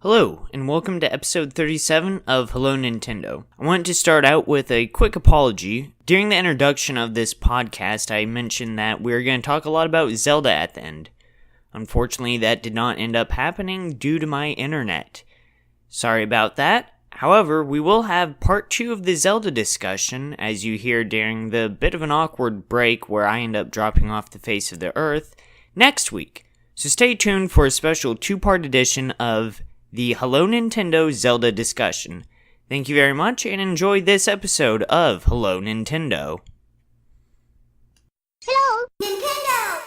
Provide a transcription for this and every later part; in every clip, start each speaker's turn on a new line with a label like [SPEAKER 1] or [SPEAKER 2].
[SPEAKER 1] Hello, and welcome to episode 37 of Hello Nintendo. I want to start out with a quick apology. During the introduction of this podcast, I mentioned that we were going to talk a lot about Zelda at the end. Unfortunately, that did not end up happening due to my internet. Sorry about that. However, we will have part 2 of the Zelda discussion, as you hear during the bit of an awkward break where I end up dropping off the face of the earth, next week. So stay tuned for a special 2-part edition of the Hello Nintendo Zelda discussion. Thank you very much and enjoy this episode of Hello Nintendo.
[SPEAKER 2] Hello Nintendo!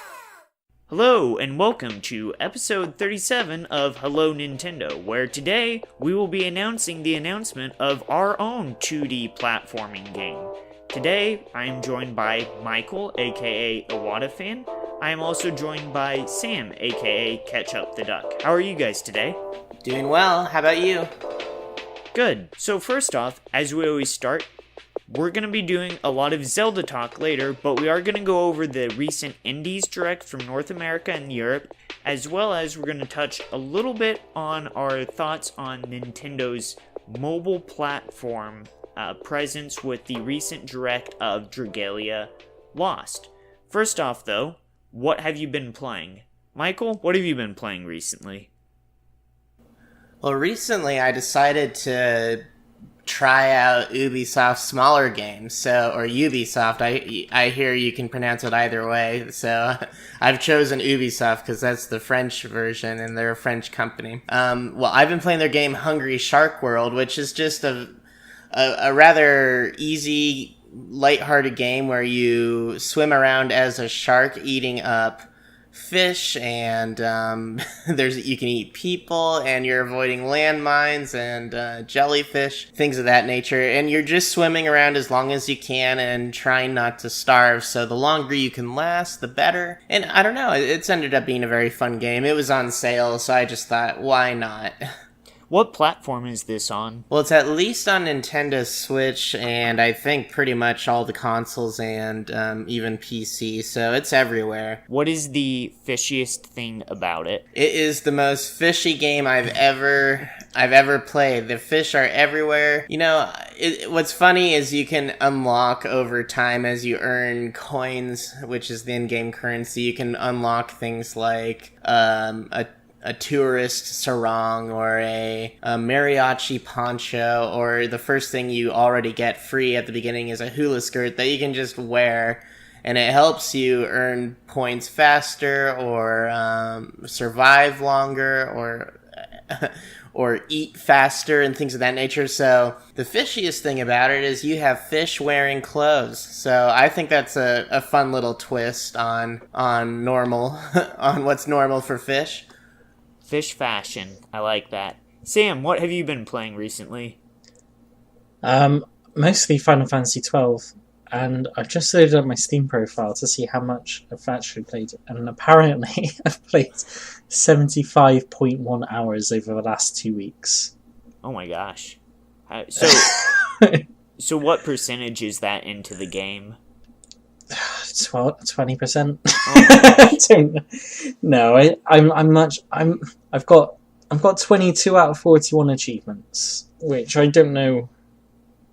[SPEAKER 1] Hello and welcome to episode 37 of Hello Nintendo, where today we will be announcing the announcement of our own 2D platforming game. Today I am joined by Michael, aka Iwata Fan. I am also joined by Sam, aka Catch Up the Duck. How are you guys today?
[SPEAKER 3] Doing well. How about you?
[SPEAKER 1] Good. So first off, as we always start, we're going to be doing a lot of Zelda talk later, but we are going to go over the recent Indies Direct from North America and Europe, as well as we're going to touch a little bit on our thoughts on Nintendo's mobile platform presence with the recent Direct of Dragalia Lost. First off, though, what have you been playing? Michael, what have you been playing recently?
[SPEAKER 3] Well, recently I decided to try out Ubisoft's smaller games, or Ubisoft. I hear you can pronounce it either way, so I've chosen Ubisoft because that's the French version, and they're a French company. Well, I've been playing their game Hungry Shark World, which is just a rather easy, lighthearted game where you swim around as a shark eating up fish, and you can eat people, and you're avoiding landmines and jellyfish, things of that nature, and you're just swimming around as long as you can and trying not to starve. So the longer you can last, the better. And I don't know, it's ended up being a very fun game. It was on sale, so I just thought, why not?
[SPEAKER 1] What platform is this on?
[SPEAKER 3] Well, it's at least on Nintendo Switch, and I think pretty much all the consoles and even PC, so it's everywhere.
[SPEAKER 1] What is the fishiest thing about it?
[SPEAKER 3] It is the most fishy game I've ever played. The fish are everywhere. You know, what's funny is you can unlock over time as you earn coins, which is the in-game currency. You can unlock things like a tourist sarong or a mariachi poncho, or the first thing you already get free at the beginning is a hula skirt that you can just wear, and it helps you earn points faster or survive longer or eat faster and things of that nature. So the fishiest thing about it is you have fish wearing clothes. So I think that's a fun little twist on normal on what's normal for fish.
[SPEAKER 1] Fish fashion. I like that. Sam, what have you been playing recently?
[SPEAKER 4] Mostly Final Fantasy 12, and I've just loaded up my Steam profile to see how much I've actually played, and apparently I've played 75.1 hours over the last 2 weeks.
[SPEAKER 1] Oh my gosh. So what percentage is that into the game?
[SPEAKER 4] 20%.
[SPEAKER 1] Oh
[SPEAKER 4] I've got 22 out of 41 achievements, which I don't know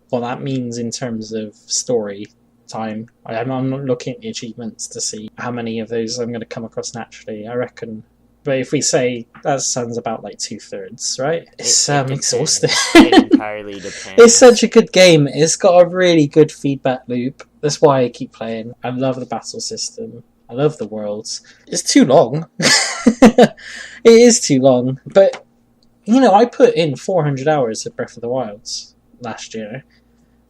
[SPEAKER 4] what that means in terms of story time. I'm not looking at the achievements to see how many of those I'm going to come across naturally. I reckon, but if we say that sounds about like 2/3, right? It's exhausting.
[SPEAKER 1] It entirely depends.
[SPEAKER 4] It's such a good game. It's got a really good feedback loop. That's why I keep playing. I love the battle system. I love the worlds. It's too long. It is too long. But, you know, I put in 400 hours of Breath of the Wild last year.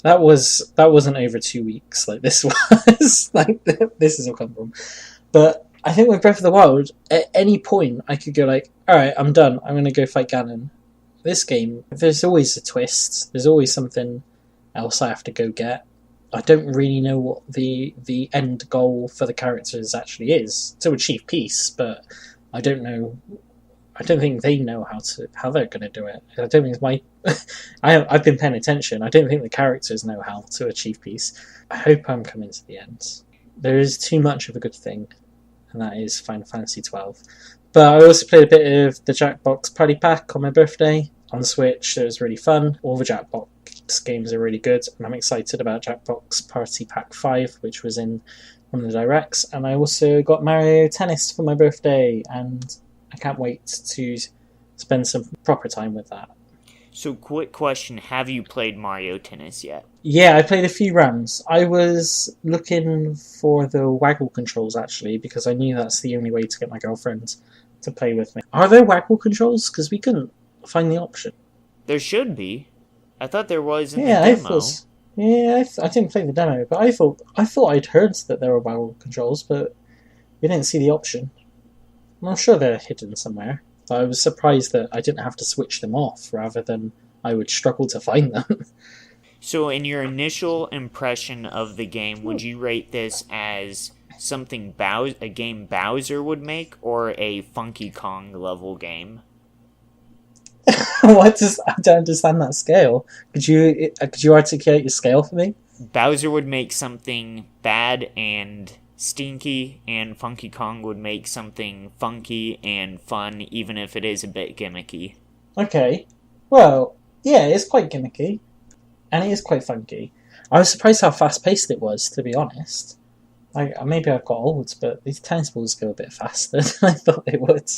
[SPEAKER 4] That wasn't over 2 weeks like this was. Like, this is all come from. But I think with Breath of the Wild, at any point, I could go like, alright, I'm done. I'm going to go fight Ganon. This game, there's always a twist. There's always something else I have to go get. I don't really know what the end goal for the characters actually is. To achieve peace, but I don't know. I don't think they know how they're going to do it. I don't think I've been paying attention. I don't think the characters know how to achieve peace. I hope I'm coming to the end. There is too much of a good thing, and that is Final Fantasy 12. But I also played a bit of the Jackbox Party Pack on my birthday on the Switch. It was really fun. All the Jackbox games are really good, and I'm excited about Jackbox Party Pack 5, which was in one of the directs. And I also got Mario Tennis for my birthday, and I can't wait to spend some proper time with that.
[SPEAKER 1] So, quick question, have you played Mario Tennis yet?
[SPEAKER 4] Yeah, I played a few rounds. I was looking for the waggle controls, actually, because I knew that's the only way to get my girlfriend to play with me. Are there waggle controls? Because we couldn't find the option.
[SPEAKER 1] There should be. I thought there was in
[SPEAKER 4] Yeah,
[SPEAKER 1] the
[SPEAKER 4] I
[SPEAKER 1] demo.
[SPEAKER 4] thought. Yeah, I didn't play the demo, but I thought I'd heard that there were waggle controls, but we didn't see the option. I'm sure they're hidden somewhere. But I was surprised that I didn't have to switch them off, rather than I would struggle to find them.
[SPEAKER 1] So, in your initial impression of the game, would you rate this as something a game Bowser would make, or a Funky Kong level game?
[SPEAKER 4] I don't understand that scale. Could you articulate your scale for me?
[SPEAKER 1] Bowser would make something bad and stinky, and Funky Kong would make something funky and fun, even if it is a bit gimmicky.
[SPEAKER 4] Okay. Well, yeah, it's quite gimmicky. And it is quite funky. I was surprised how fast-paced it was, to be honest. Maybe I've got old, but these tennis balls go a bit faster than I thought they would.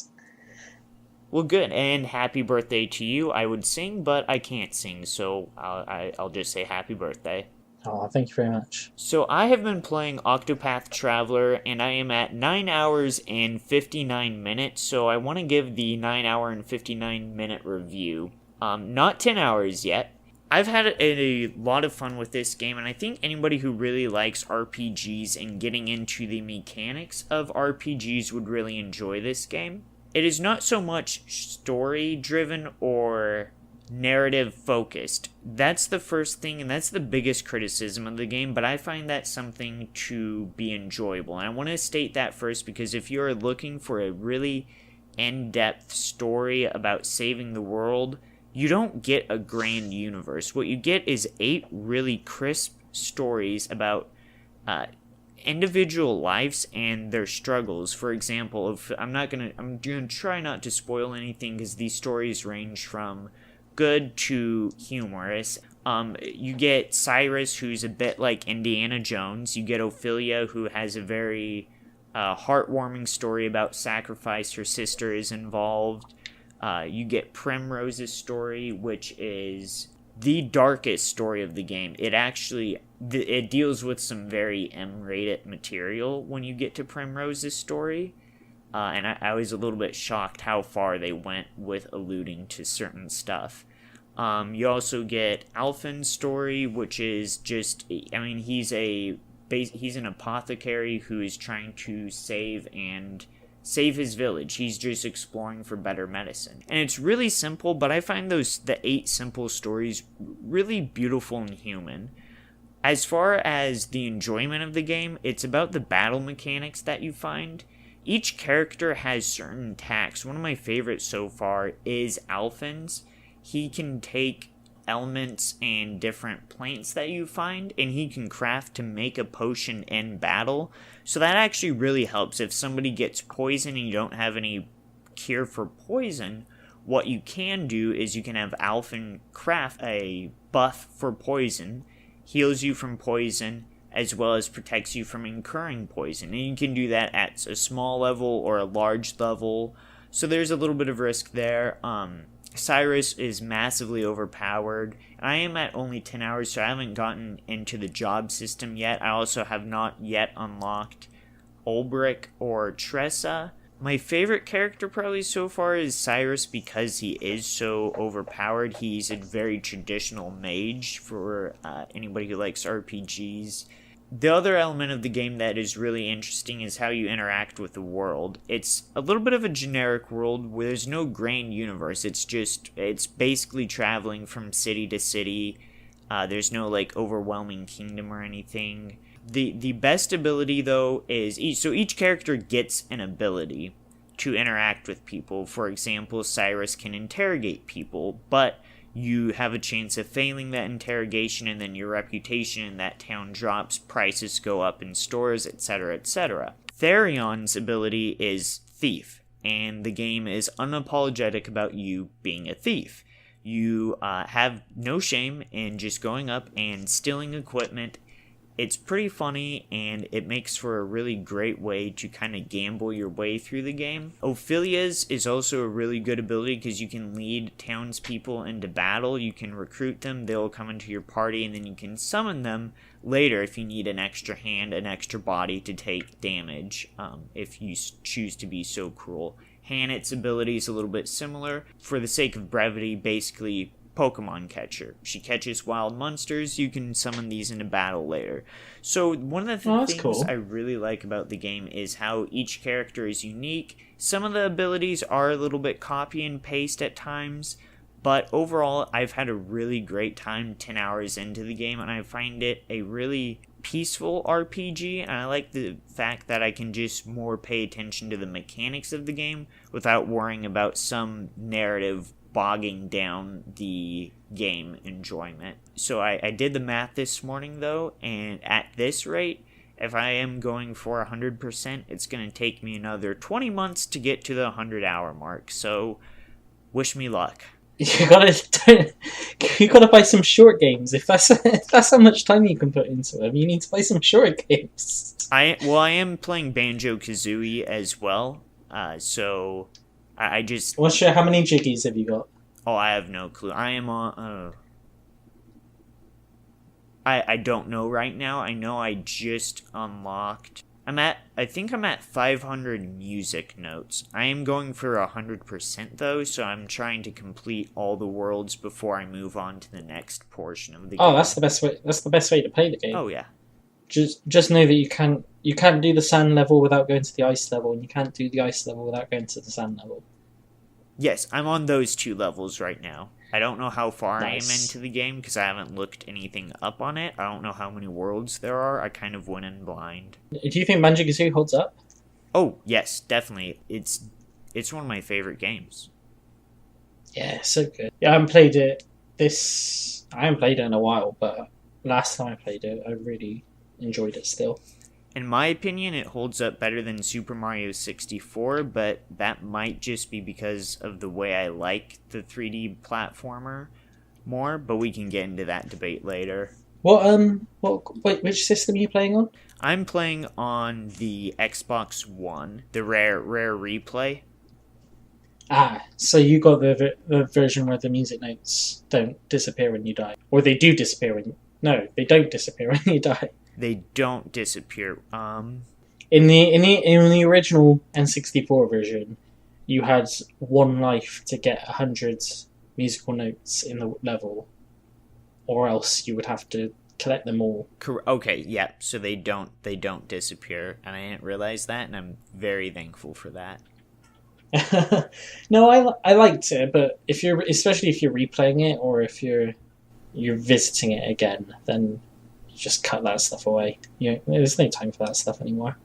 [SPEAKER 1] Well, good, and happy birthday to you. I would sing, but I can't sing, so I'll just say happy birthday.
[SPEAKER 4] Oh, thank you very much.
[SPEAKER 1] So I have been playing Octopath Traveler, and I am at 9 hours and 59 minutes, so I want to give the 9 hour and 59 minute review. Not 10 hours yet. I've had a lot of fun with this game, and I think anybody who really likes RPGs and getting into the mechanics of RPGs would really enjoy this game. It is not so much story-driven or narrative-focused. That's the first thing, and that's the biggest criticism of the game, but I find that something to be enjoyable. And I want to state that first, because if you're looking for a really in-depth story about saving the world, you don't get a grand universe. What you get is 8 really crisp stories about individual lives and their struggles. For example, I'm gonna try not to spoil anything, because these stories range from good to humorous. You get Cyrus, who's a bit like Indiana Jones. You get Ophelia, who has a very heartwarming story about sacrifice. Her sister is involved. You get Primrose's story, which is the darkest story of the game. It deals with some very M-rated material when you get to Primrose's story. And I was a little bit shocked how far they went with alluding to certain stuff. You also get Alphen's story, which is just, he's an apothecary who is trying to save his village. He's just exploring for better medicine. And it's really simple, but I find the 8 simple stories really beautiful and human. As far as the enjoyment of the game, it's about the battle mechanics that you find. Each character has certain attacks. One of my favorites so far is Alphen's. He can take elements and different plants that you find, and he can craft to make a potion in battle. So that actually really helps. If somebody gets poisoned and you don't have any cure for poison, what you can do is you can have Alphen craft a buff for poison, heals you from poison, as well as protects you from incurring poison. And you can do that at a small level or a large level. So there's a little bit of risk there. Cyrus is massively overpowered. I am at only 10 hours, so I haven't gotten into the job system yet. I also have not yet unlocked Ulbrich or Tressa. My favorite character probably so far is Cyrus, because he is so overpowered. He's a very traditional mage for anybody who likes RPGs. The other element of the game that is really interesting is how you interact with the world. It's a little bit of a generic world where there's no grand universe. It's basically traveling from city to city. There's no overwhelming kingdom or anything. The best ability though is each character gets an ability to interact with people. For example, Cyrus can interrogate people, but you have a chance of failing that interrogation, and then your reputation in that town drops, prices go up in stores, etc., etc. Therion's ability is Thief, and the game is unapologetic about you being a thief. You have no shame in just going up and stealing equipment. It's pretty funny, and it makes for a really great way to kind of gamble your way through the game. Ophelia's is also a really good ability because you can lead townspeople into battle. You can recruit them, they'll come into your party, and then you can summon them later if you need an extra hand, an extra body to take damage, if you choose to be so cruel. Hanet's ability is a little bit similar. For the sake of brevity, basically Pokemon catcher. She catches wild monsters. You can summon these into battle later. So one of the things
[SPEAKER 4] cool.
[SPEAKER 1] I really like about the game is how each character is unique. Some of the abilities are a little bit copy and paste at times, but overall I've had a really great time 10 hours into the game, and I find it a really peaceful RPG, and I like the fact that I can just more pay attention to the mechanics of the game without worrying about some narrative bogging down the game enjoyment. So I did the math this morning though, and at this rate, if I am going for 100%, it's going to take me another 20 months to get to the 100-hour mark, so wish me luck.
[SPEAKER 4] You gotta buy some short games. If that's how much time you can put into them, you need to buy some short games.
[SPEAKER 1] I am playing Banjo-Kazooie as well, so I just...
[SPEAKER 4] How many jiggies have you got?
[SPEAKER 1] Oh, I have no clue. I am on... I don't know right now. I know I just unlocked... I think I'm at 500 music notes. I am going for 100% though, so I'm trying to complete all the worlds before I move on to the next portion of the game.
[SPEAKER 4] Oh, that's the best way. That's the best way to play the game.
[SPEAKER 1] Oh yeah.
[SPEAKER 4] Just know that you can't do the sand level without going to the ice level, and you can't do the ice level without going to the sand level.
[SPEAKER 1] Yes, I'm on those two levels right now. I don't know how far
[SPEAKER 4] Nice.
[SPEAKER 1] I am into the game because I haven't looked anything up on it. I don't know how many worlds there are. I kind of went in blind.
[SPEAKER 4] Do you think Banjo-Kazooie holds up?
[SPEAKER 1] Oh, yes, definitely. It's one of my favorite games.
[SPEAKER 4] Yeah, so good. Yeah, I haven't played it in a while, but last time I played it, I really enjoyed it still.
[SPEAKER 1] In my opinion, it holds up better than Super Mario 64, but that might just be because of the way I like the 3D platformer more, but we can get into that debate later.
[SPEAKER 4] Which system are you playing on?
[SPEAKER 1] I'm playing on the Xbox One, the rare replay.
[SPEAKER 4] Ah, so you got the version where the music notes don't disappear when you die. Or they do disappear when... No, they don't disappear when you die.
[SPEAKER 1] They don't disappear.
[SPEAKER 4] In the original N64 version, you had one life to get 100 musical notes in the level, or else you would have to collect them all.
[SPEAKER 1] Okay, yeah. So they don't disappear, and I didn't realize that, and I'm very thankful for that.
[SPEAKER 4] No, I liked it, but especially if you're replaying it or if you're visiting it again, then just cut that stuff away. There's no time for that stuff anymore.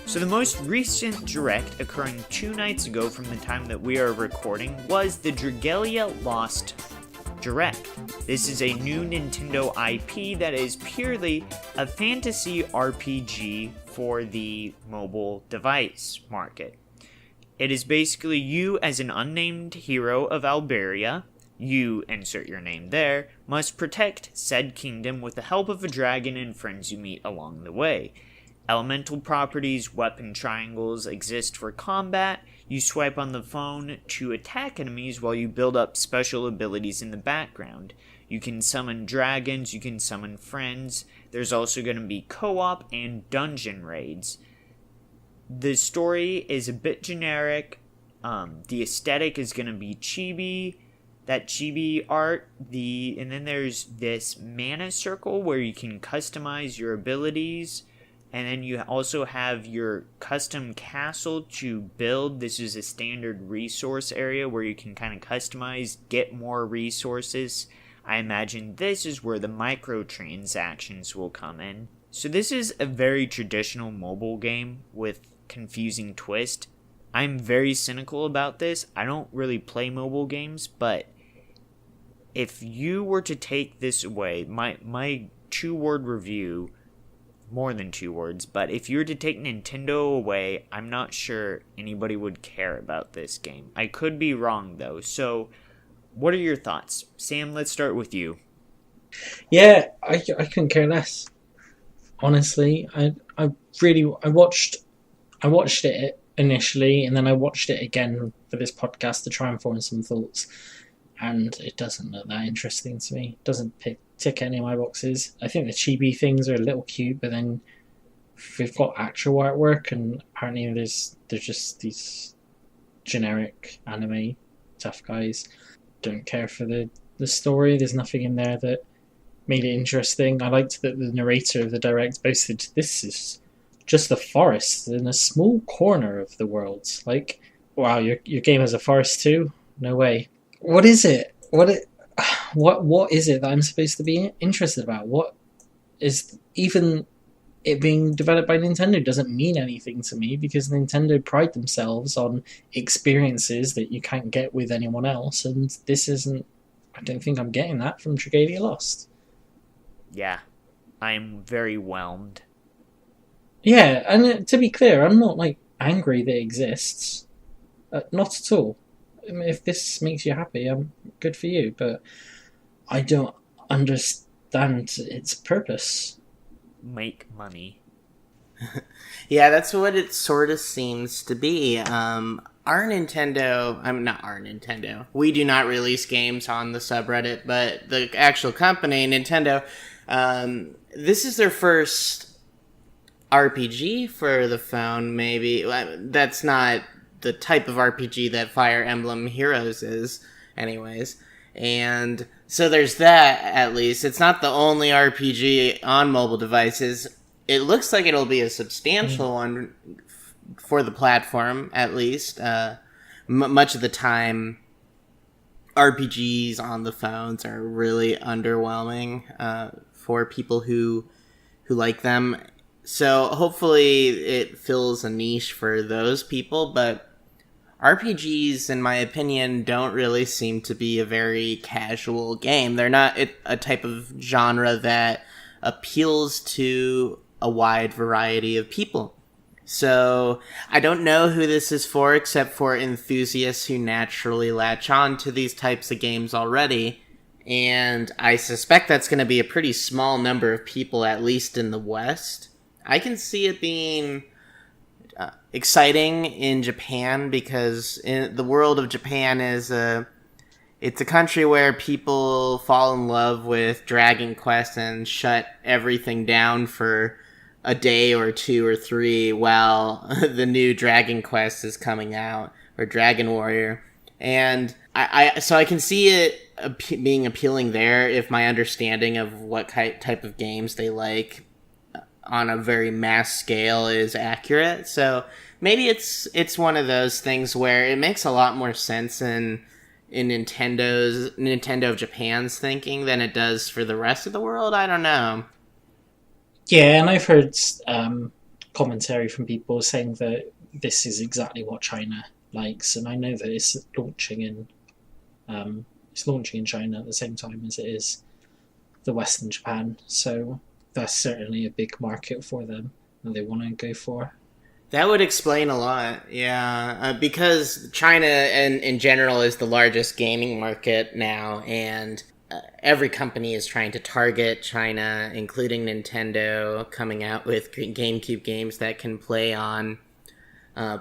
[SPEAKER 1] So the most recent direct, occurring 2 nights ago from the time that we are recording, was the Dragalia Lost direct. This is a new Nintendo IP that is purely a fantasy RPG for the mobile device market. It is basically you as an unnamed hero of Alberia. You, insert your name there, must protect said kingdom with the help of a dragon and friends you meet along the way. Elemental properties, weapon triangles exist for combat. You swipe on the phone to attack enemies while you build up special abilities in the background. You can summon dragons, you can summon friends. There's also going to be co-op and dungeon raids. The story is a bit generic. The aesthetic is going to be chibi. That chibi art. And then there's this mana circle where you can customize your abilities. And then you also have your custom castle to build. This is a standard resource area where you can kind of customize, get more resources. I imagine this is where the microtransactions will come in. So this is a very traditional mobile game with confusing twist. I'm very cynical about this. I don't really play mobile games, but if you were to take this away, my 2-word review more than 2 words, but if you were to take Nintendo away, I'm not sure anybody would care about this game. I could be wrong, though. So, what are your thoughts? Sam, let's start with you.
[SPEAKER 4] Yeah, I couldn't care less. Honestly, I watched it initially, and then I watched it again for this podcast to try and form some thoughts. And it doesn't look that interesting to me. It doesn't tick any of my boxes. I think the chibi things are a little cute, but then we've got actual artwork, and apparently there's just these generic anime tough guys. Don't care for the story. There's nothing in there that made it interesting. I liked that the narrator of the direct boasted, "This is just the forest in a small corner of the world." Like, wow, your game has a forest too? No way. What is it? What is it that I'm supposed to be interested about? What is even it being developed by Nintendo doesn't mean anything to me, because Nintendo pride themselves on experiences that you can't get with anyone else, and this isn't. I don't think I'm getting that from Dragalia Lost.
[SPEAKER 1] Yeah, I'm very whelmed.
[SPEAKER 4] Yeah, and to be clear, I'm not angry that it exists. Not at all. I mean, if this makes you happy, I'm good for you. But I don't understand its purpose.
[SPEAKER 1] Make money.
[SPEAKER 3] Yeah, that's what it sort of seems to be. Our Nintendo, I'm not our Nintendo. We do not release games on the subreddit, but the actual company, Nintendo, this is their first RPG for the phone, maybe. That's not the type of RPG that Fire Emblem Heroes is, anyways. And so there's that, at least. It's not the only RPG on mobile devices. It looks like it'll be a substantial one for the platform, at least. Much of the time, RPGs on the phones are really underwhelming for people who like them. So hopefully it fills a niche for those people, but RPGs, in my opinion, don't really seem to be a very casual game. They're not a type of genre that appeals to a wide variety of people. So I don't know who this is for, except for enthusiasts who naturally latch on to these types of games already. And I suspect that's going to be a pretty small number of people, at least in the West. I can see it being exciting in Japan, because in the world of Japan it's a country where people fall in love with Dragon Quest and shut everything down for a day or 2 or 3 while the new Dragon Quest is coming out, or Dragon Warrior. And so I can see it being appealing there if my understanding of what type of games they like on a very mass scale is accurate. So maybe it's one of those things where it makes a lot more sense in Nintendo of Japan's thinking than it does for the rest of the world. I don't know.
[SPEAKER 4] Yeah, and I've heard commentary from people saying that this is exactly what China likes, and I know that it's launching in China at the same time as it is the Western Japan. So that's certainly a big market for them that they want to go for.
[SPEAKER 3] That would explain a lot, yeah. Because China, in general, is the largest gaming market now, and every company is trying to target China, including Nintendo, coming out with GameCube games that can play on the I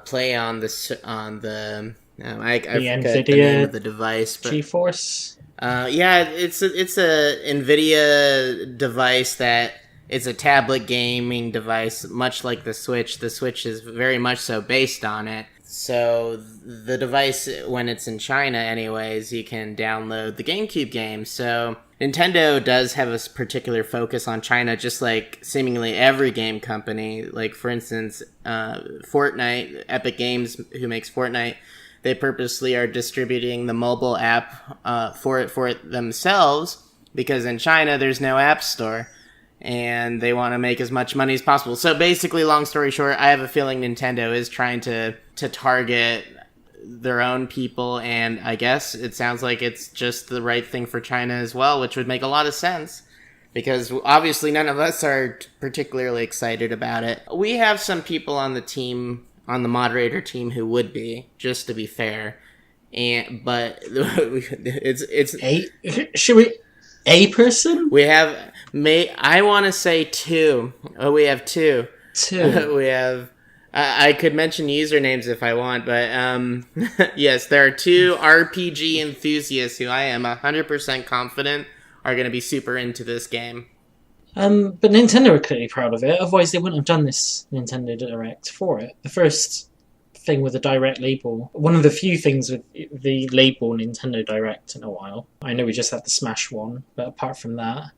[SPEAKER 3] forget
[SPEAKER 4] NVIDIA
[SPEAKER 3] the name of the device, but
[SPEAKER 4] GeForce.
[SPEAKER 3] Yeah, it's a NVIDIA device that is a tablet gaming device, much like the Switch. The Switch is very much so based on it. So the device, when it's in China anyways, you can download the GameCube games. So Nintendo does have a particular focus on China, just like seemingly every game company. Like, for instance, Fortnite, Epic Games, who makes Fortnite, they purposely are distributing the mobile app for it themselves, because in China there's no app store, and they want to make as much money as possible. So basically, long story short, I have a feeling Nintendo is trying to target their own people, and I guess it sounds like it's just the right thing for China as well, which would make a lot of sense. because obviously none of us are particularly excited about it. We have some people on the team, on the moderator team, who would be, just to be fair. But it's
[SPEAKER 4] Should we a person?
[SPEAKER 3] we have I want to say two. Oh, we have two. We have. I could mention usernames if I want, but yes, there are two RPG enthusiasts who I am 100% confident are going to be super into this game.
[SPEAKER 4] But Nintendo are clearly proud of it. Otherwise, they wouldn't have done this Nintendo Direct for it. The first thing with a direct label, one of the few things with the label Nintendo Direct in a while. I know we just had the Smash one, but apart from that,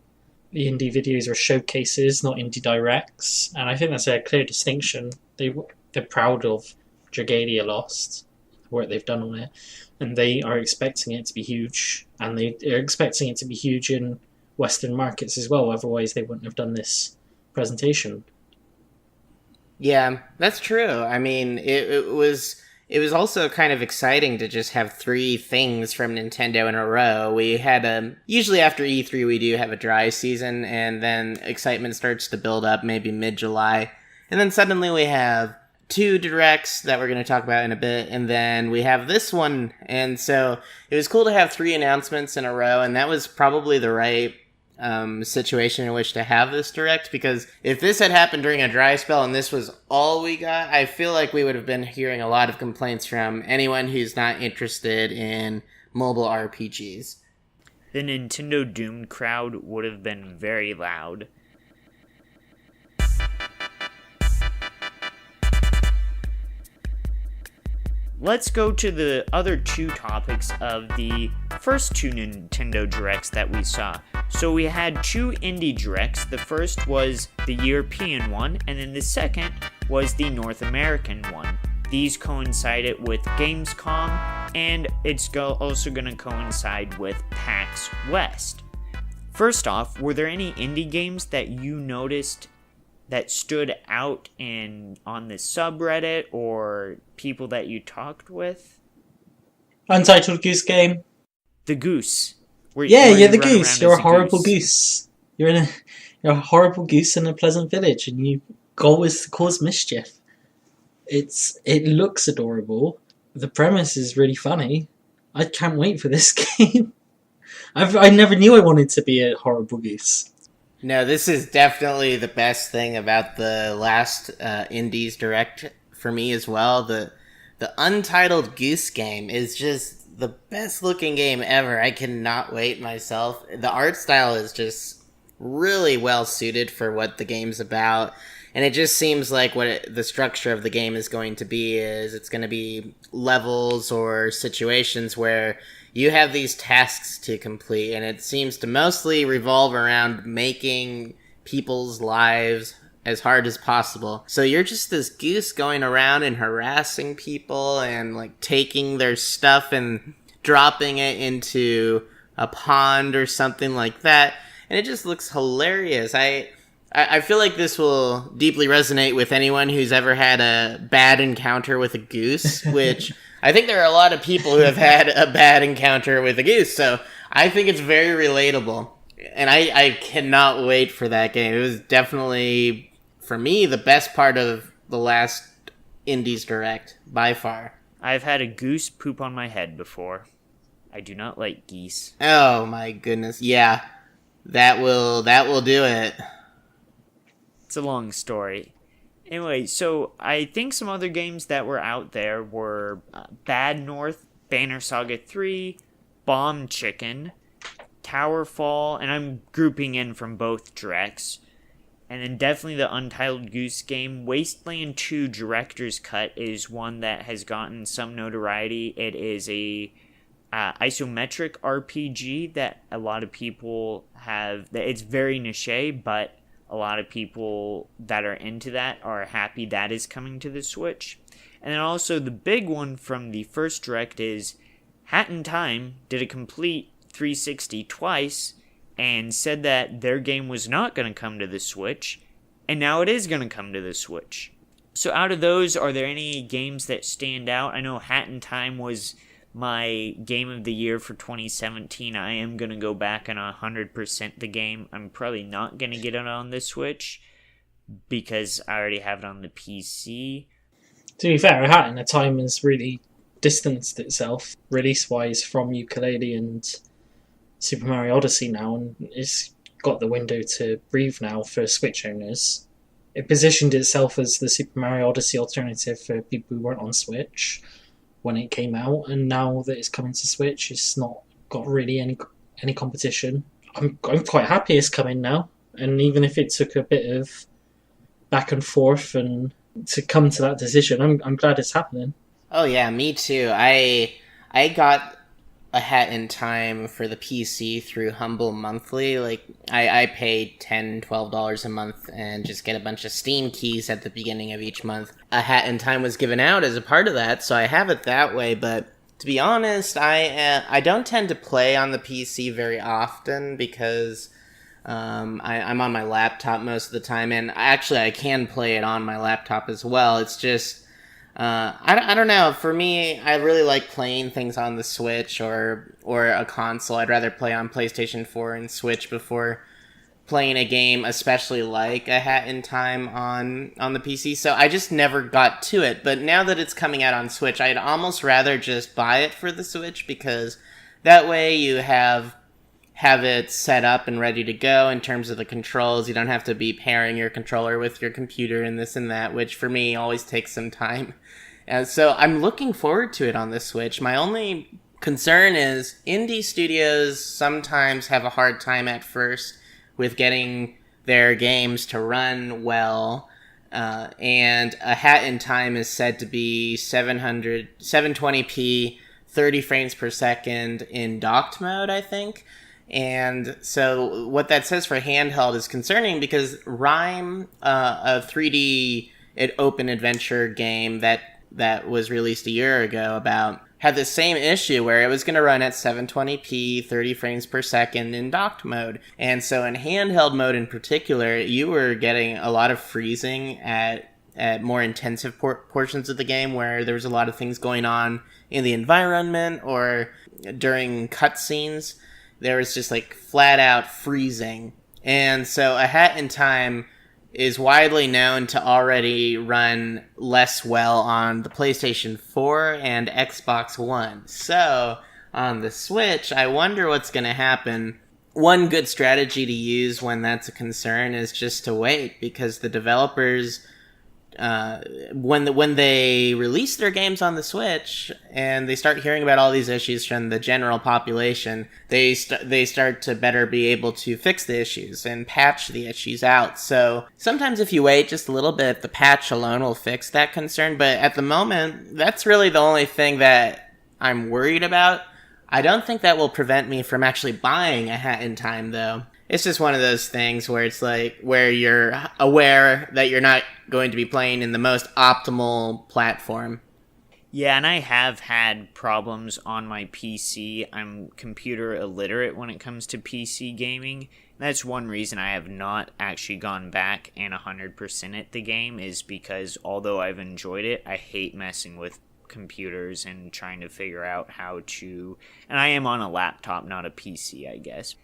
[SPEAKER 4] the indie videos are showcases, not indie directs, and I think that's a clear distinction. They're proud of Dragalia Lost, the work they've done on it, and they are expecting it to be huge, and they are expecting it to be huge in Western markets as well. Otherwise, they wouldn't have done this presentation.
[SPEAKER 3] Yeah, that's true. I mean, it was also kind of exciting to just have three things from Nintendo in a row. We had usually after E3 we do have a dry season, and then excitement starts to build up maybe mid-July. And then suddenly we have two directs that we're going to talk about in a bit, and then we have this one. And so it was cool to have three announcements in a row, and that was probably the right situation in which to have this direct, because if this had happened during a dry spell and this was all we got, I feel like we would have been hearing a lot of complaints from anyone who's not interested in mobile RPGs.
[SPEAKER 1] The Nintendo Doom crowd would have been very loud. Let's go to the other two topics of the first two Nintendo Directs that we saw. So we had two indie Directs. The first was the European one, and then the second was the North American one. These coincided with Gamescom, and it's also going to coincide with PAX West. First off, were there any indie games that you noticed that stood out on the subreddit or people that you talked with?
[SPEAKER 4] Untitled Goose Game.
[SPEAKER 1] The goose.
[SPEAKER 4] You're the goose. You're a horrible goose. You're a horrible goose in a pleasant village, and your goal is to cause mischief. It looks adorable. The premise is really funny. I can't wait for this game. I never knew I wanted to be a horrible goose.
[SPEAKER 3] No, this is definitely the best thing about the last Indies Direct for me as well. The Untitled Goose Game is just the best looking game ever. I cannot wait myself. The art style is just really well suited for what the game's about. And it just seems like the structure of the game is going to be is it's going to be levels or situations where you have these tasks to complete, and it seems to mostly revolve around making people's lives as hard as possible. So you're just this goose going around and harassing people and like taking their stuff and dropping it into a pond or something like that. And it just looks hilarious. I feel like this will deeply resonate with anyone who's ever had a bad encounter with a goose, which I think there are a lot of people who have had a bad encounter with a goose, so I think it's very relatable. And I cannot wait for that game. It was definitely, for me, the best part of the last Indies Direct, by far.
[SPEAKER 1] I've had a goose poop on my head before. I do not like geese.
[SPEAKER 3] Oh my goodness, yeah. That will do it.
[SPEAKER 1] It's a long story. Anyway, so I think some other games that were out there were Bad North, Banner Saga 3, Bomb Chicken, Towerfall, and I'm grouping in from both directs. And then definitely the Untitled Goose Game. Wasteland 2 Director's Cut is one that has gotten some notoriety. It is a isometric RPG that a lot of people have. It's very niche, but a lot of people that are into that are happy that is coming to the Switch. And then also the big one from the first direct is Hat in Time did a complete 360 twice and said that their game was not going to come to the Switch, and now it is going to come to the Switch. So out of those, are there any games that stand out? I know Hat in Time was my game of the year for 2017, I am going to go back and 100% the game. I'm probably not going to get it on the Switch because I already have it on the PC.
[SPEAKER 4] To be fair, Hat in a Time has really distanced itself release-wise from Ukulele and Super Mario Odyssey now, and it's got the window to breathe now for Switch owners. It positioned itself as the Super Mario Odyssey alternative for people who weren't on Switch when it came out, and now that it's coming to Switch, it's not got really any competition. I'm quite happy it's coming now, and even if it took a bit of back and forth and to come to that decision, I'm glad it's happening.
[SPEAKER 3] Oh yeah, me too. I got a Hat in Time for the PC through Humble Monthly. Like, I paid $10, $12 a month and just get a bunch of Steam keys at the beginning of each month. A Hat in Time was given out as a part of that, so I have it that way, but to be honest, I don't tend to play on the PC very often because I'm on my laptop most of the time, and actually I can play it on my laptop as well. It's just I don't know. For me, I really like playing things on the Switch or a console. I'd rather play on PlayStation 4 and Switch before playing a game, especially like a Hat in Time on the PC. So I just never got to it. But now that it's coming out on Switch, I'd almost rather just buy it for the Switch, because that way you have it set up and ready to go in terms of the controls. You don't have to be pairing your controller with your computer and this and that, which for me always takes some time. And so I'm looking forward to it on the Switch. My only concern is indie studios sometimes have a hard time at first with getting their games to run well. And a Hat in Time is said to be 720p, 30 frames per second in docked mode, I think. And so what that says for handheld is concerning, because Rime, a 3D open adventure game that was released a year ago, had the same issue where it was going to run at 720p, 30 frames per second in docked mode. And so in handheld mode in particular, you were getting a lot of freezing at more intensive portions of the game, where there was a lot of things going on in the environment or during cutscenes. There was just like flat out freezing. And so a Hat in Time is widely known to already run less well on the PlayStation 4 and Xbox One. So on the Switch, I wonder what's going to happen. One good strategy to use when that's a concern is just to wait, because the developers, when they release their games on the Switch and they start hearing about all these issues from the general population, they start to better be able to fix the issues and patch the issues out. So sometimes if you wait just a little bit, the patch alone will fix that concern. But at the moment, that's really the only thing that I'm worried about. I don't think that will prevent me from actually buying a Hat in Time, though. It's just one of those things where it's like, where you're aware that you're not going to be playing in the most optimal platform.
[SPEAKER 1] Yeah, and I have had problems on my PC. I'm computer illiterate when it comes to PC gaming. That's one reason I have not actually gone back and 100% at the game, is because although I've enjoyed it, I hate messing with computers and trying to figure out how to... And I am on a laptop, not a PC, I guess.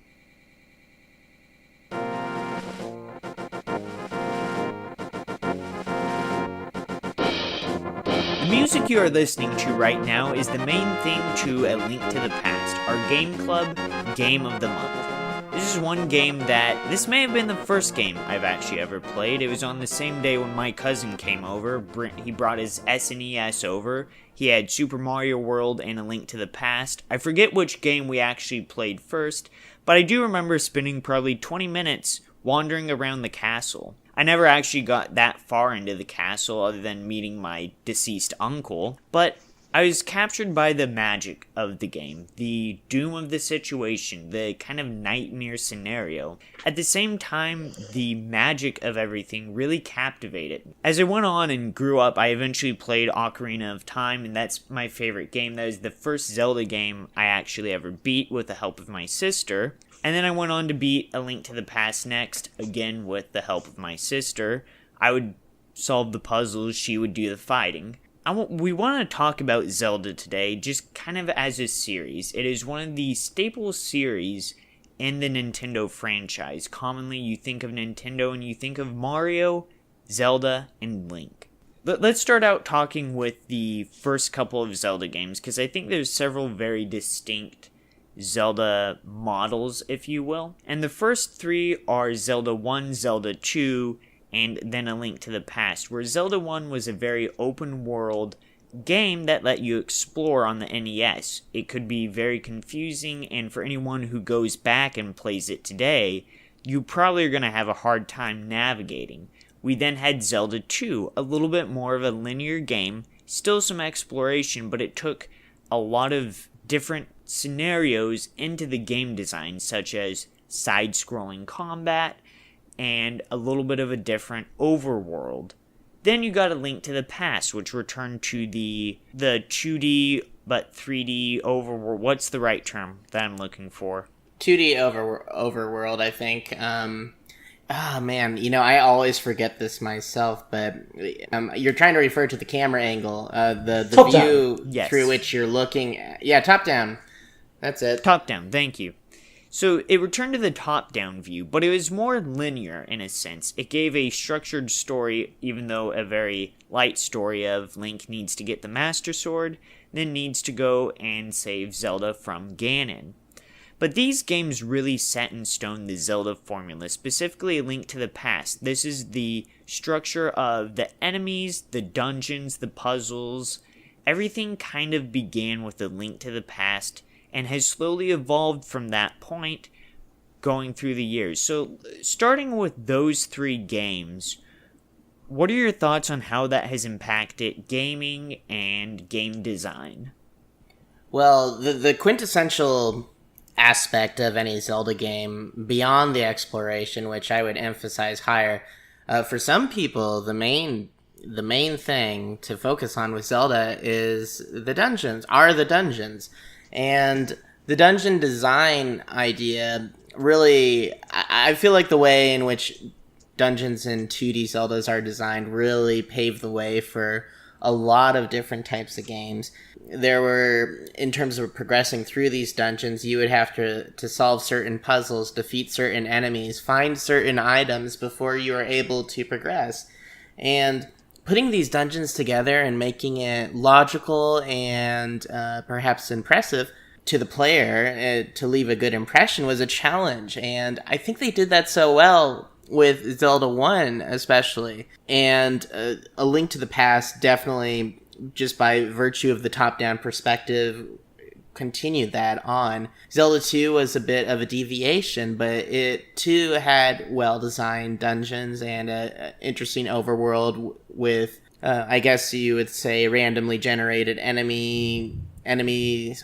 [SPEAKER 1] The music you are listening to right now is the main theme to A Link to the Past, our game club Game of the Month. This is one game that, this may have been the first game I've actually ever played. It was on the same day when my cousin came over. He brought his SNES over. He had Super Mario World and A Link to the Past. I forget which game we actually played first, but I do remember spending probably 20 minutes wandering around the castle. I never actually got that far into the castle other than meeting my deceased uncle, but I was captured by the magic of the game, the doom of the situation, the kind of nightmare scenario. At the same time, the magic of everything really captivated. As I went on and grew up, I eventually played Ocarina of Time, and that's my favorite game. That was the first Zelda game I actually ever beat with the help of my sister. And then I went on to beat A Link to the Past next, again with the help of my sister. I would solve the puzzles, she would do the fighting. we want to talk about Zelda today, just kind of as a series. It is one of the staple series in the Nintendo franchise. Commonly, you think of Nintendo and you think of Mario, Zelda, and Link. Let's start out talking with the first couple of Zelda games, because I think there's several very distinct Zelda models, if you will. And the first three are Zelda 1, Zelda 2, and then A Link to the Past, where Zelda 1 was a very open world game that let you explore on the NES. It could be very confusing, and for anyone who goes back and plays it today, you probably are going to have a hard time navigating. We then had Zelda 2, a little bit more of a linear game, still some exploration, but it took a lot of different scenarios into the game design, such as side-scrolling combat and a little bit of a different overworld. Then you got A Link to the Past, which returned to the 2D but 3D overworld. What's the right term that I'm looking for?
[SPEAKER 3] 2D overworld, I think. Oh man, I always forget this myself, but you're trying to refer to the camera angle, the
[SPEAKER 4] Top
[SPEAKER 3] view
[SPEAKER 4] down.
[SPEAKER 1] Yes.
[SPEAKER 3] through which you're looking at. Yeah, top down. That's it.
[SPEAKER 1] Top down, thank you. So it returned to the top-down view, but it was more linear in a sense. It gave a structured story, even though a very light story of Link needs to get the Master Sword, then needs to go and save Zelda from Ganon. But these games really set in stone the Zelda formula, specifically A Link to the Past. This is the structure of the enemies, the dungeons, the puzzles. Everything kind of began with A Link to the Past and has slowly evolved from that point going through the years. So, starting with those three games, what are your thoughts on how that has impacted gaming and game design?
[SPEAKER 3] Well, the quintessential aspect of any Zelda game, beyond the exploration, which I would emphasize higher, for some people, the main thing to focus on with Zelda is the dungeons. And the dungeon design idea really, I feel like the way in which dungeons in 2D Zeldas are designed really paved the way for a lot of different types of games. There were, in terms of progressing through these dungeons, you would have to solve certain puzzles, defeat certain enemies, find certain items before you are able to progress. And putting these dungeons together and making it logical and perhaps impressive to the player to leave a good impression was a challenge. And I think they did that so well with Zelda 1 especially. And A Link to the Past definitely, just by virtue of the top-down perspective, continued that on. Zelda 2 was a bit of a deviation, but it too had well-designed dungeons and an interesting overworld with, I guess you would say, randomly generated enemy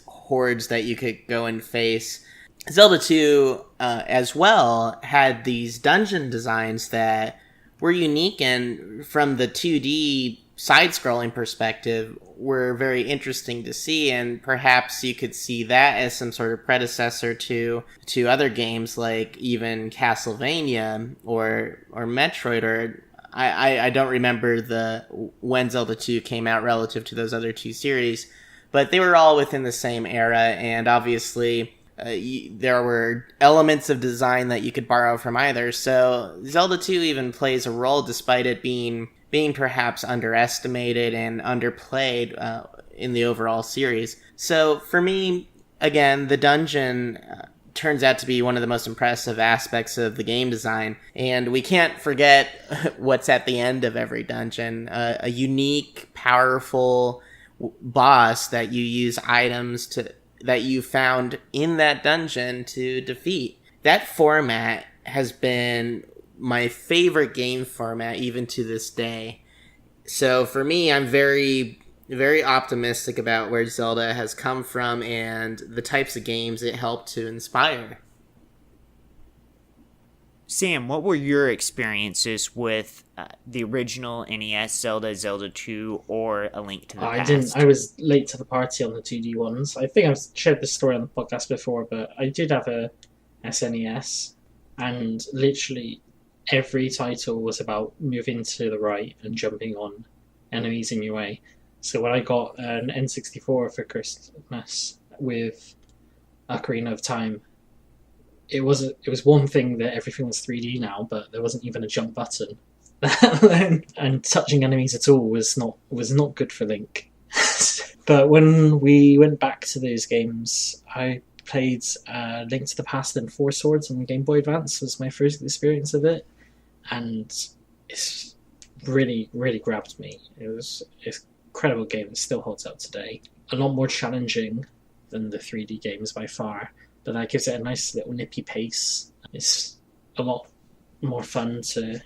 [SPEAKER 3] hordes that you could go and face. Zelda 2, as well, had these dungeon designs that were unique and, from the 2D side-scrolling perspective, were very interesting to see, and perhaps you could see that as some sort of predecessor to other games like even Castlevania or Metroid, or I don't remember when Zelda 2 came out relative to those other two series, but they were all within the same era, and obviously there were elements of design that you could borrow from either. So Zelda 2 even plays a role, despite it being perhaps underestimated and underplayed in the overall series. So for me, again, the dungeon turns out to be one of the most impressive aspects of the game design, and we can't forget what's at the end of every dungeon, a unique, powerful boss that you use items that you found in that dungeon to defeat. That format has been my favorite game format even to this day. So for me, I'm very, very optimistic about where Zelda has come from and the types of games it helped to inspire.
[SPEAKER 1] Sam, what were your experiences with the original NES Zelda, Zelda 2, or A Link to the Past?
[SPEAKER 4] I was late to the party on the 2D ones. I think I've shared this story on the podcast before, but I did have a SNES, and literally every title was about moving to the right and jumping on enemies in your way. So when I got an N64 for Christmas with Ocarina of Time, it was one thing that everything was 3D now, but there wasn't even a jump button, and touching enemies at all was not good for Link. But when we went back to those games, I played Link to the Past and Four Swords on the Game Boy Advance. Was my first experience of it, and it's really, really grabbed me. It's an incredible game. It still holds up today. A lot more challenging than the 3D games by far, but that gives it a nice little nippy pace. It's a lot more fun to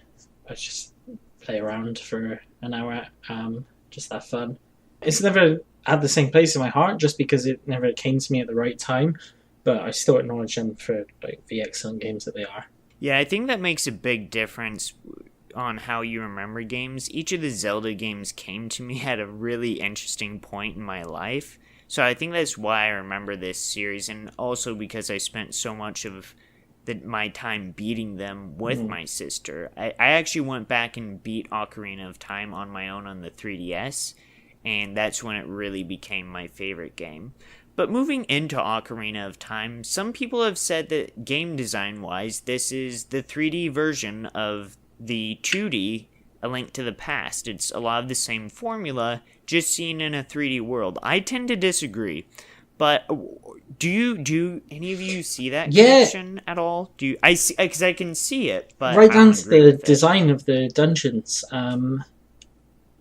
[SPEAKER 4] just play around for an hour, just have fun. It's never had the same place in my heart just because it never came to me at the right time, but I still acknowledge them for like the excellent games that they are.
[SPEAKER 1] Yeah, I think that makes a big difference on how you remember games. Each of the Zelda games came to me at a really interesting point in my life, so I think that's why I remember this series, and also because I spent so much of my time beating them with my sister. I actually went back and beat Ocarina of Time on my own on the 3DS, and that's when it really became my favorite game. But moving into Ocarina of Time, some people have said that game design-wise, this is the 3D version of the 2D A Link to the Past. It's a lot of the same formula, just seen in a 3D world. I tend to disagree, but do any of you see that connection at all? I see, because I can see it, but
[SPEAKER 4] right down to the design of the dungeons.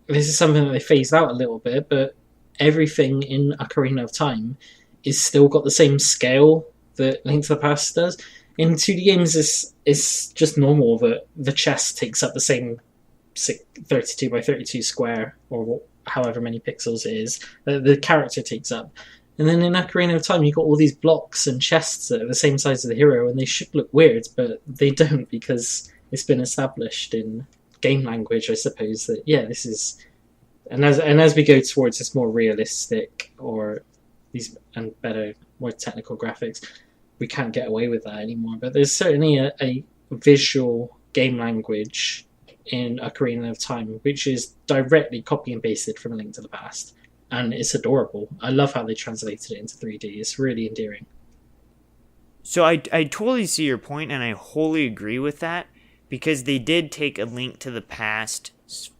[SPEAKER 4] This is something that they phased out a little bit, but everything in Ocarina of Time is still got the same scale that Link to the Past does. In 2D games, it's just normal that the chest takes up the same 32 by 32 square, or however many pixels it is, the character takes up. And then in Ocarina of Time, you've got all these blocks and chests that are the same size as the hero, and they should look weird, but they don't, because it's been established in game language, I suppose, that this is, and as we go towards this more realistic or these and better, more technical graphics, we can't get away with that anymore. But there's certainly a visual game language in Ocarina of Time which is directly copy and pasted from A Link to the Past, and it's adorable. I love how they translated it into 3D. It's really endearing.
[SPEAKER 1] So I totally see your point, and I wholly agree with that, because they did take A Link to the Past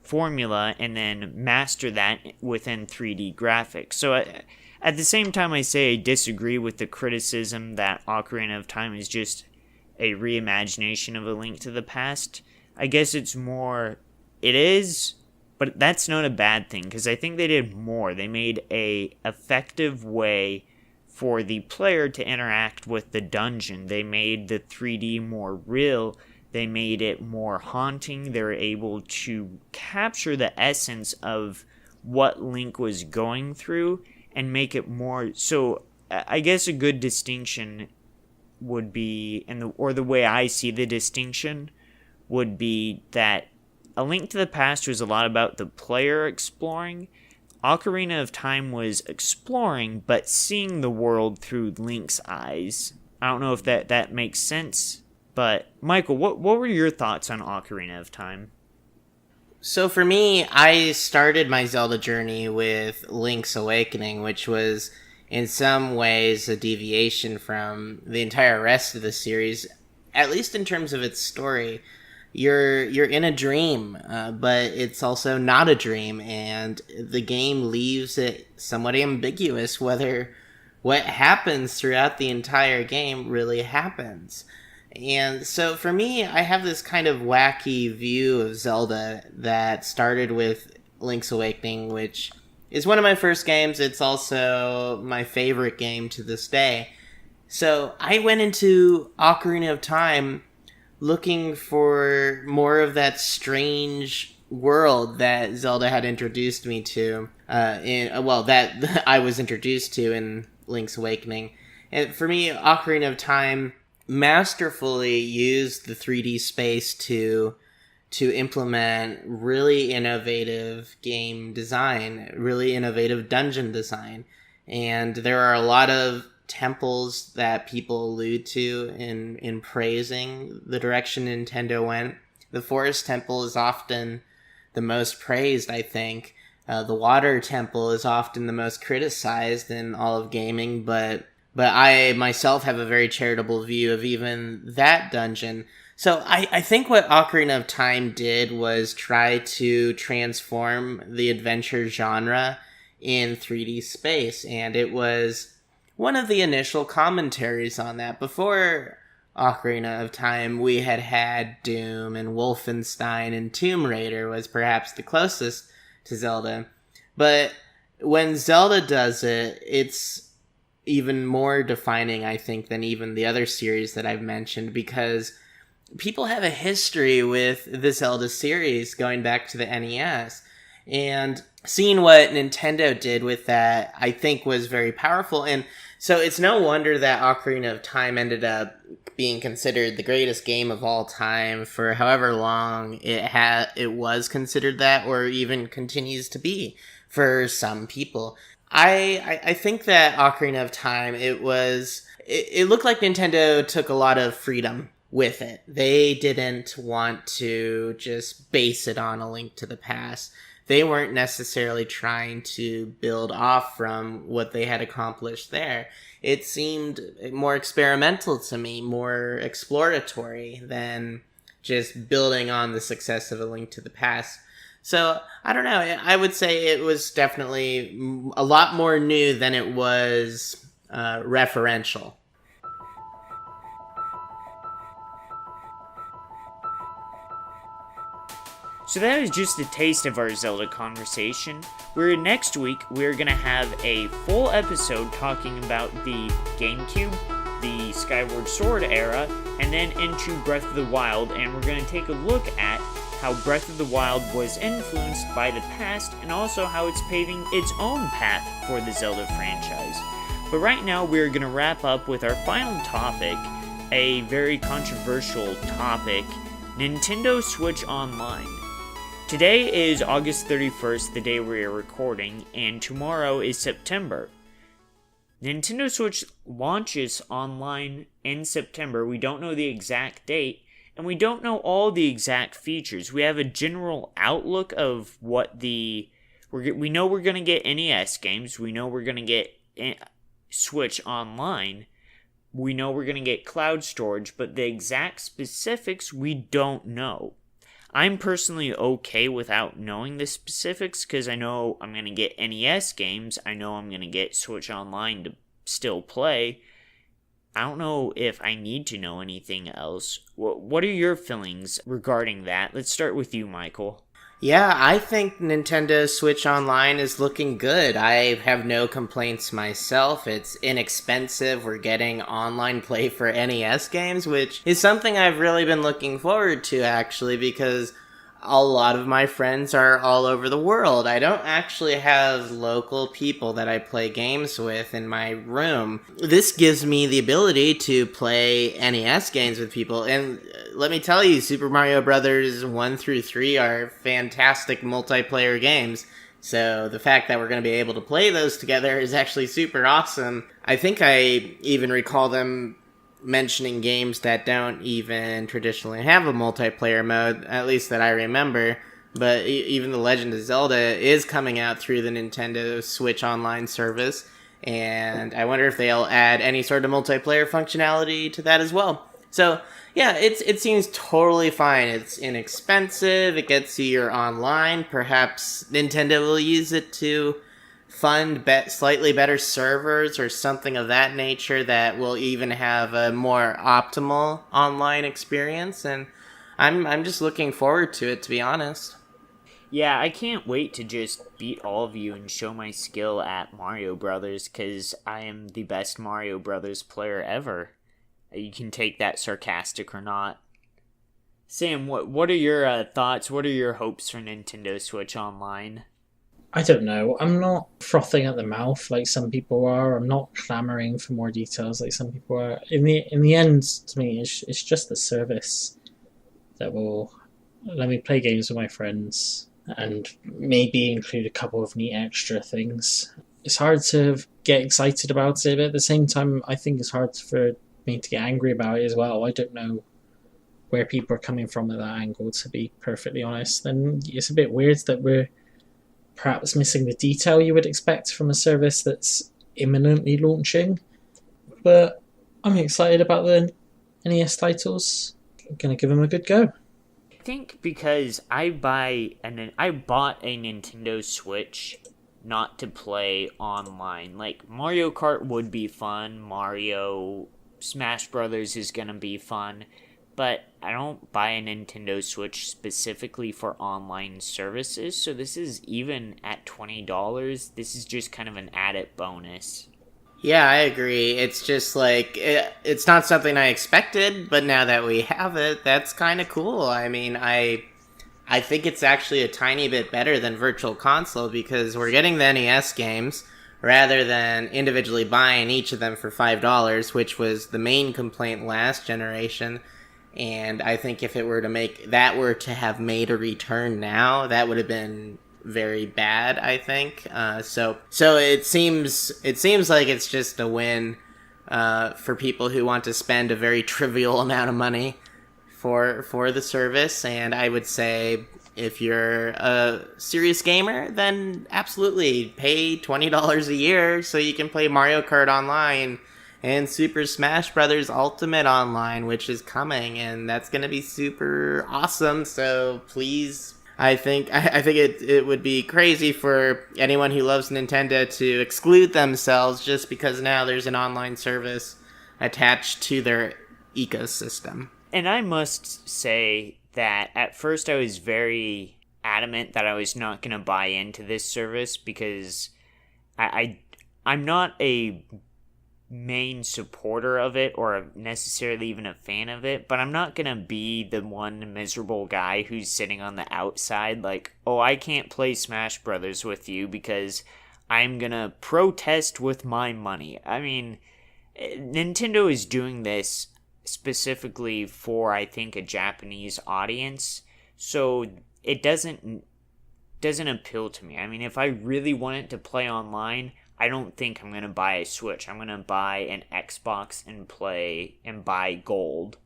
[SPEAKER 1] formula and then master that within 3D graphics. So at the same time, I say I disagree with the criticism that Ocarina of Time is just a reimagination of A Link to the Past. I guess it is, but that's not a bad thing, because I think they did more. They made a effective way for the player to interact with the dungeon. They made the 3D more real. They made it more haunting. They were able to capture the essence of what Link was going through and make it more. So I guess a good distinction would be, or the way I see the distinction would be that A Link to the Past was a lot about the player exploring. Ocarina of Time was exploring, but seeing the world through Link's eyes. I don't know if that makes sense. But, Michael, what were your thoughts on Ocarina of Time?
[SPEAKER 3] So for me, I started my Zelda journey with Link's Awakening, which was in some ways a deviation from the entire rest of the series, at least in terms of its story. You're in a dream, but it's also not a dream, and the game leaves it somewhat ambiguous whether what happens throughout the entire game really happens. And so for me, I have this kind of wacky view of Zelda that started with Link's Awakening, which is one of my first games. It's also my favorite game to this day. So I went into Ocarina of Time looking for more of that strange world that Zelda had introduced me to, that I was introduced to in Link's Awakening. And for me, Ocarina of Time masterfully used the 3D space to implement really innovative game design, really innovative dungeon design. And there are a lot of temples that people allude to in praising the direction Nintendo went. The Forest Temple is often the most praised, I think. The water temple is often the most criticized in all of gaming, but I myself have a very charitable view of even that dungeon. So I think what Ocarina of Time did was try to transform the adventure genre in 3D space, and it was one of the initial commentaries on that. Before Ocarina of Time, we had Doom and Wolfenstein, and Tomb Raider was perhaps the closest to Zelda. But when Zelda does it, it's even more defining, I think, than even the other series that I've mentioned, because people have a history with the Zelda series going back to the NES. And seeing what Nintendo did with that, I think, was very powerful. And so it's no wonder that Ocarina of Time ended up being considered the greatest game of all time for however long it was considered that, or even continues to be for some people. I think that Ocarina of Time, it looked like Nintendo took a lot of freedom with it. They didn't want to just base it on A Link to the Past. They weren't necessarily trying to build off from what they had accomplished there. It seemed more experimental to me, more exploratory than just building on the success of A Link to the Past. So, I don't know, I would say it was definitely a lot more new than it was referential.
[SPEAKER 1] So that is just a taste of our Zelda conversation. Next week, we're going to have a full episode talking about the GameCube, the Skyward Sword era, and then into Breath of the Wild, and we're going to take a look at how Breath of the Wild was influenced by the past, and also how it's paving its own path for the Zelda franchise. But right now, we're going to wrap up with our final topic, a very controversial topic, Nintendo Switch Online. Today is August 31st, the day we are recording, and tomorrow is September. Nintendo Switch launches online in September. We don't know the exact date, and we don't know all the exact features. We have a general outlook of what we know we're going to get NES games. We know we're going to get Switch Online. We know we're going to get cloud storage, but the exact specifics we don't know. I'm personally okay without knowing the specifics because I know I'm going to get NES games. I know I'm going to get Switch Online to still play. I don't know if I need to know anything else. What are your feelings regarding that? Let's start with you, Michael.
[SPEAKER 3] Yeah, I think Nintendo Switch Online is looking good. I have no complaints myself. It's inexpensive. We're getting online play for NES games, which is something I've really been looking forward to, actually, because a lot of my friends are all over the world. I don't actually have local people that I play games with in my room. This gives me the ability to play NES games with people, and let me tell you, Super Mario Brothers 1 through 3 are fantastic multiplayer games. So the fact that we're going to be able to play those together is actually super awesome. I think I even recall them mentioning games that don't even traditionally have a multiplayer mode, at least that I remember. But even the Legend of Zelda is coming out through the Nintendo Switch Online service, and I wonder if they'll add any sort of multiplayer functionality to that as well. So yeah, it seems totally fine. It's inexpensive. It gets you your online. Perhaps Nintendo will use it to fund slightly better servers or something of that nature that will even have a more optimal online experience. And I'm just looking forward to it, to be honest.
[SPEAKER 1] Yeah, I can't wait to just beat all of you and show my skill at Mario Brothers, because I am the best Mario Brothers player ever. You can take that sarcastic or not. Sam, what are your thoughts? What are your hopes for Nintendo Switch Online?
[SPEAKER 4] I don't know. I'm not frothing at the mouth like some people are. I'm not clamoring for more details like some people are. In the end, to me, it's just the service that will let me play games with my friends and maybe include a couple of neat extra things. It's hard to get excited about it, but at the same time, I think it's hard for me to get angry about it as well. I don't know where people are coming from at that angle, to be perfectly honest. And it's a bit weird that we're perhaps missing the detail you would expect from a service that's imminently launching. But I'm excited about the NES titles. I'm going to give them a good go.
[SPEAKER 1] I think because I bought a Nintendo Switch not to play online. Like, Mario Kart would be fun, Mario Smash Brothers is gonna be fun, but I don't buy a Nintendo Switch specifically for online services, so this is even at $20, this is just kind of an added bonus.
[SPEAKER 3] Yeah, I agree. It's just like, it's not something I expected, but now that we have it, that's kind of cool. I mean, I think it's actually a tiny bit better than Virtual Console because we're getting the NES games rather than individually buying each of them for $5, which was the main complaint last generation. And I think if it were to have made a return now, that would have been very bad, I think. So it seems like it's just a win for people who want to spend a very trivial amount of money for the service. And I would say if you're a serious gamer, then absolutely pay $20 a year so you can play Mario Kart Online and Super Smash Bros. Ultimate Online, which is coming, and that's going to be super awesome. So please, I think it would be crazy for anyone who loves Nintendo to exclude themselves just because now there's an online service attached to their ecosystem.
[SPEAKER 1] And I must say that at first I was very adamant that I was not going to buy into this service because I'm not a main supporter of it or necessarily even a fan of it, but I'm not going to be the one miserable guy who's sitting on the outside like, oh, I can't play Smash Brothers with you because I'm going to protest with my money. I mean, Nintendo is doing this specifically for, I think, a Japanese audience, so it doesn't appeal to me. I mean, if I really wanted to play online, I don't think I'm going to buy a Switch. I'm going to buy an Xbox and buy gold.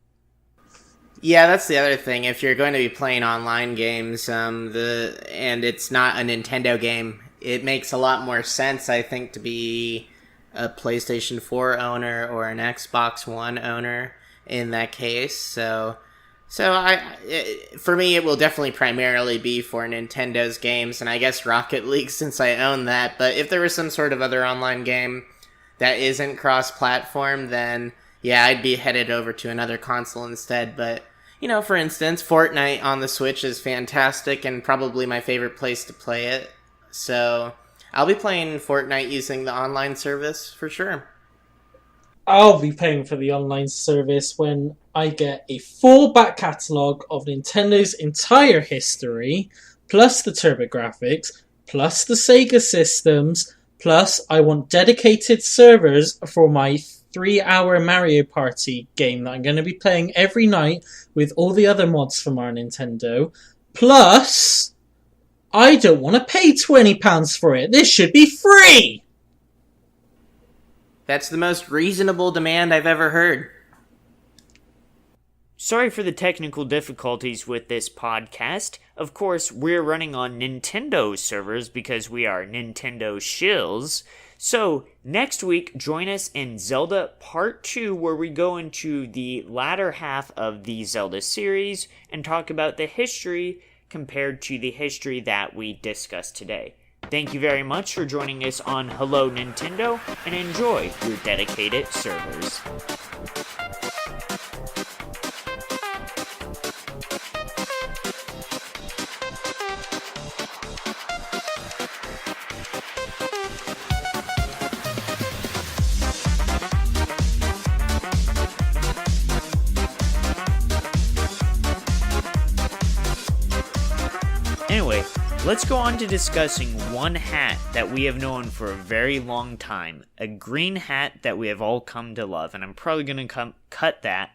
[SPEAKER 3] Yeah, that's the other thing. If you're going to be playing online games, and it's not a Nintendo game, it makes a lot more sense, I think, to be a PlayStation 4 owner or an Xbox One owner in that case. So for me, it will definitely primarily be for Nintendo's games, and I guess Rocket League since I own that. But if there was some sort of other online game that isn't cross-platform, then yeah, I'd be headed over to another console instead. But, you know, for instance, Fortnite on the Switch is fantastic and probably my favorite place to play it. So I'll be playing Fortnite using the online service for sure.
[SPEAKER 4] I'll be paying for the online service when I get a full back catalogue of Nintendo's entire history, plus the TurboGrafx, plus the Sega systems, plus I want dedicated servers for my 3-hour Mario Party game that I'm going to be playing every night with all the other mods from our Nintendo, plus I don't want to pay £20 for it. This should be free!
[SPEAKER 3] That's the most reasonable demand I've ever heard.
[SPEAKER 1] Sorry for the technical difficulties with this podcast. Of course, we're running on Nintendo servers because we are Nintendo shills. So, next week, join us in Zelda Part 2, where we go into the latter half of the Zelda series and talk about the history compared to the history that we discussed today. Thank you very much for joining us on Hello Nintendo, and enjoy your dedicated servers. Anyway, let's go on to discussing one hat that we have known for a very long time. A green hat that we have all come to love. And I'm probably going to cut that,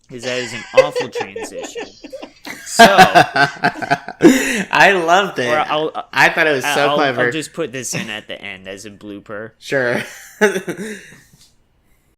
[SPEAKER 1] because that is an awful transition. So,
[SPEAKER 3] I loved it. I thought it was so clever.
[SPEAKER 1] I'll just put this in at the end as a blooper.
[SPEAKER 3] Sure.